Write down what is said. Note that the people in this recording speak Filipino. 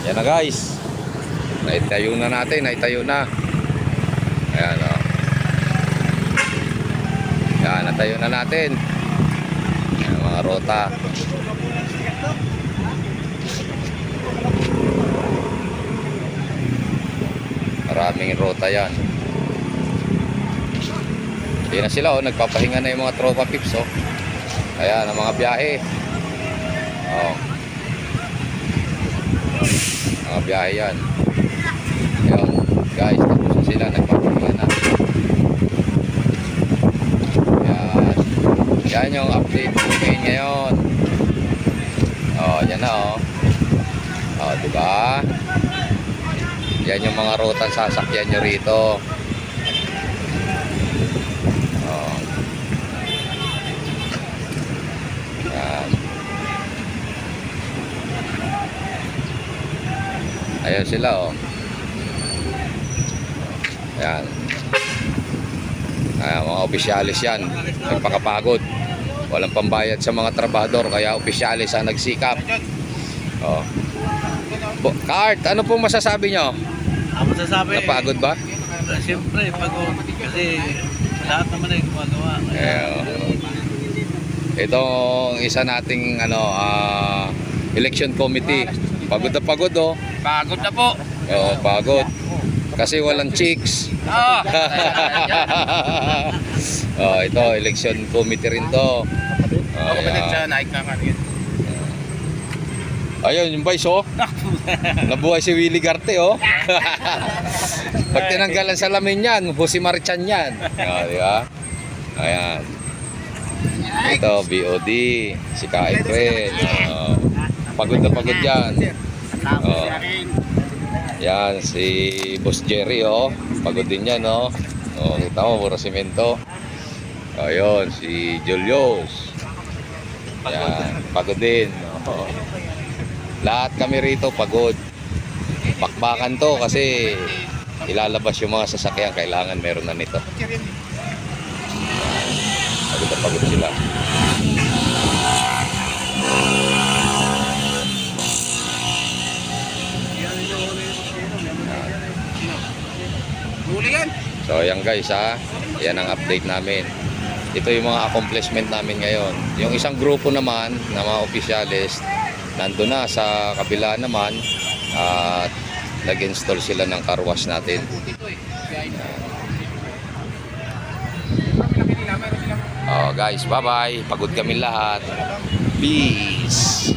Yan na guys. Naitayo na natin, naitayo na. Ayan o. Yan, natayo na natin. Ayan, mga rota. Maraming rota yan. Hindi na sila nagpapahinga na yung mga tropa pips Ayan, ang mga biyahe. Mga biyahe yan. Ayan, guys, tapos na sila, nagpapahinga na. Ayan. Yan yung update natin ngayon. Yan na diba? Yan yung mga ruta sasakyan nyo rito. Yan. Ayan sila Yan. Mga opisyalis yan. Nagpakapagod. Walang pambayad sa mga trabahador, kaya opisyalis ang nagsikap. Kart, ano pong masasabi nyo? Ang masasabi, napagod ba? Siyempre, pagod. Kasi lahat naman ay gumagawa. Itong isa nating election committee. Pagod na pagod Pagod na po. Pagod. Kasi walang chicks. Ito, election committee rin to. Kapatid sa Nike na kanina. Ayun, yung vice nabuhay si Willie Garte Pag tinanggalan sa lamin yan, Jose Marichan yan. Di ba? Ayan. Ito, BOD. Si Kaifred. Pagod na pagod yan. Yan, si Boss Jerry pagod din yan kita mo, puro simento. Ayun, si Julius. Yan, pagod din. Lahat kami rito pagod. Bakbakan to kasi ilalabas yung mga sasakyan, kailangan meron na nito. Pagod na pagod sila. So ayan guys yan ang update namin. Ito yung mga accomplishment namin ngayon. Yung isang grupo naman na mga opisyalis nandun na sa kabila naman at nag-install sila ng car wash natin. Guys, bye bye. Pagod kami lahat. Peace.